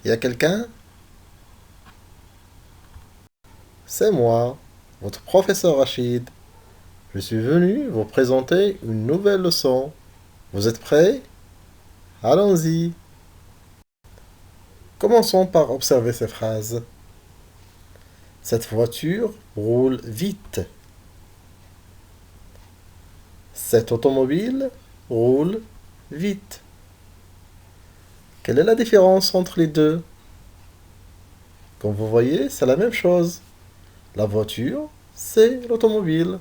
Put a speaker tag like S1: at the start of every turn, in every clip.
S1: Y a quelqu'un? C'est moi, votre professeur Rachid. Je suis venu vous présenter une nouvelle leçon. Vous êtes prêts? Allons-y. Commençons par observer ces phrases. Cette voiture roule vite. Cette automobile roule vite. Quelle est la différence entre les deux? Comme vous voyez, c'est la même chose. La voiture, c'est l'automobile.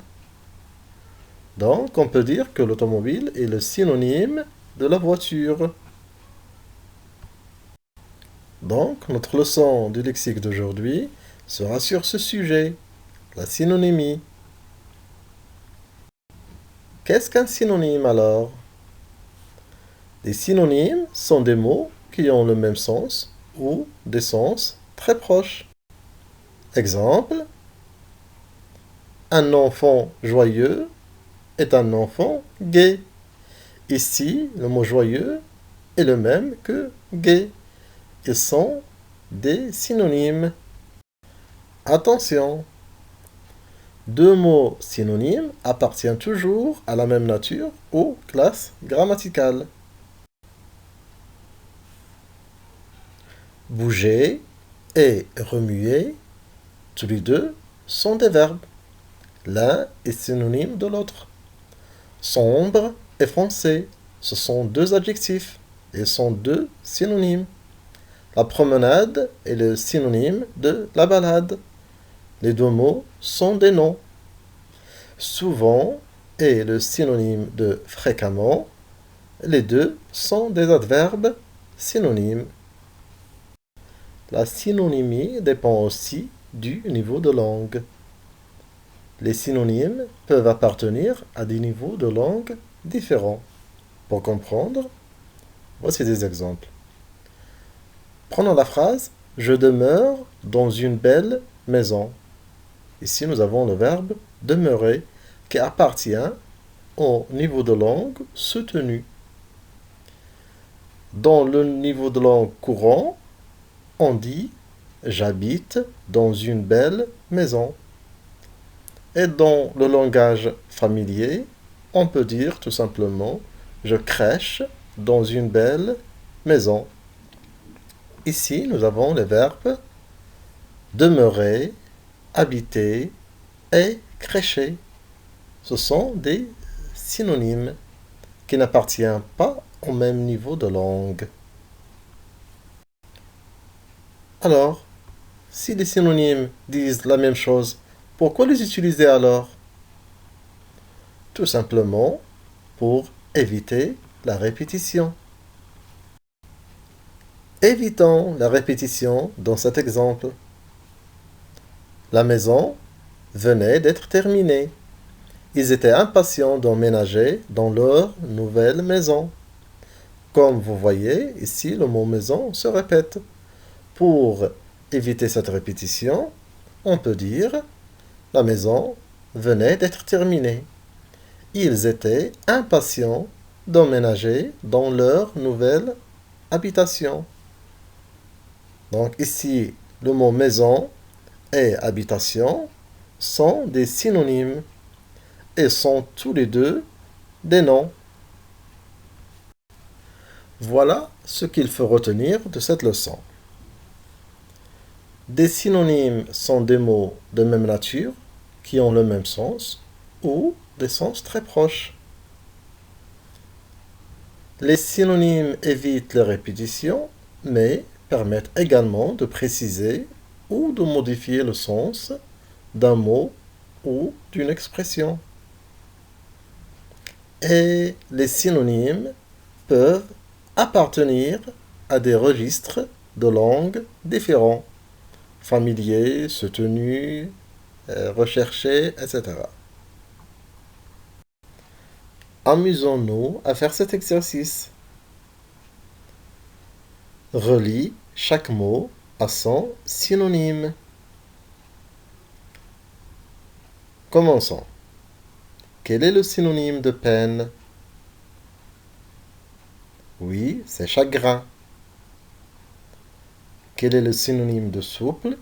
S1: Donc, on peut dire que l'automobile est le synonyme de la voiture. Donc, notre leçon du lexique d'aujourd'hui sera sur ce sujet, la synonymie. Qu'est-ce qu'un synonyme alors? Les synonymes sont des mots qui ont le même sens ou des sens très proches. Exemple, un enfant joyeux est un enfant gai. Ici, le mot joyeux est le même que gai. Ils sont des synonymes. Attention, deux mots synonymes appartiennent toujours à la même nature ou classe grammaticale. Bouger et remuer, tous les deux sont des verbes. L'un est synonyme de l'autre. Sombre et foncé, ce sont deux adjectifs. Ils sont deux synonymes. La promenade est le synonyme de la balade. Les deux mots sont des noms. Souvent est le synonyme de fréquemment. Les deux sont des adverbes synonymes. La synonymie dépend aussi du niveau de langue. Les synonymes peuvent appartenir à des niveaux de langue différents. Pour comprendre, voici des exemples. Prenons la phrase « Je demeure dans une belle maison ». Ici, nous avons le verbe « demeurer » qui appartient au niveau de langue soutenu. Dans le niveau de langue courant, on dit « J'habite dans une belle maison ». Et dans le langage familier, on peut dire tout simplement « Je crèche dans une belle maison ». Ici, nous avons les verbes demeurer, habiter et crècher. Ce sont des synonymes qui n'appartiennent pas au même niveau de langue. Alors, si les synonymes disent la même chose, pourquoi les utiliser alors? Tout simplement pour éviter la répétition. Évitons la répétition dans cet exemple. La maison venait d'être terminée. Ils étaient impatients d'emménager dans leur nouvelle maison. Comme vous voyez, ici, le mot maison se répète. Pour éviter cette répétition, on peut dire la maison venait d'être terminée. Ils étaient impatients d'emménager dans leur nouvelle habitation. Donc ici, le mot maison et habitation sont des synonymes et sont tous les deux des noms. Voilà ce qu'il faut retenir de cette leçon. Des synonymes sont des mots de même nature qui ont le même sens ou des sens très proches. Les synonymes évitent les répétitions, mais permettent également de préciser ou de modifier le sens d'un mot ou d'une expression. Et les synonymes peuvent appartenir à des registres de langue différents, familiers, soutenus, recherchés, etc. Amusons-nous à faire cet exercice. Relie chaque mot à son synonyme. Commençons. Quel est le synonyme de peine? Oui, c'est chagrin. Quel est le synonyme de souple?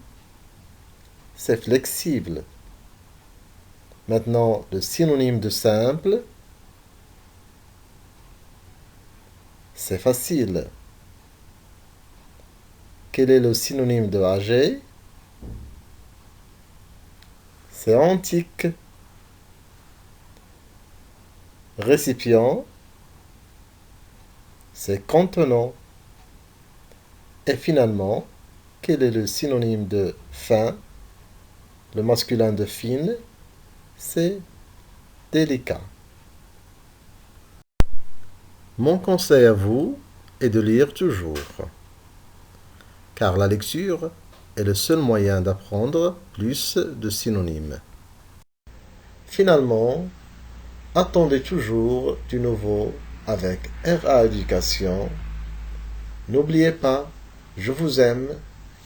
S1: C'est flexible. Maintenant, le synonyme de simple, c'est facile. Quel est le synonyme de âgé? C'est antique. Récipient, c'est contenant. Et finalement, quel est le synonyme de fin? Le masculin de fine, c'est délicat. Mon conseil à vous est de lire toujours, car la lecture est le seul moyen d'apprendre plus de synonymes. Finalement, attendez toujours du nouveau avec RA Éducation. N'oubliez pas, je vous aime,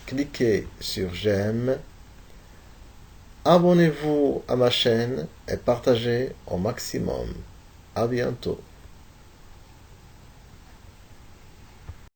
S1: cliquez sur j'aime, abonnez-vous à ma chaîne et partagez au maximum. À bientôt.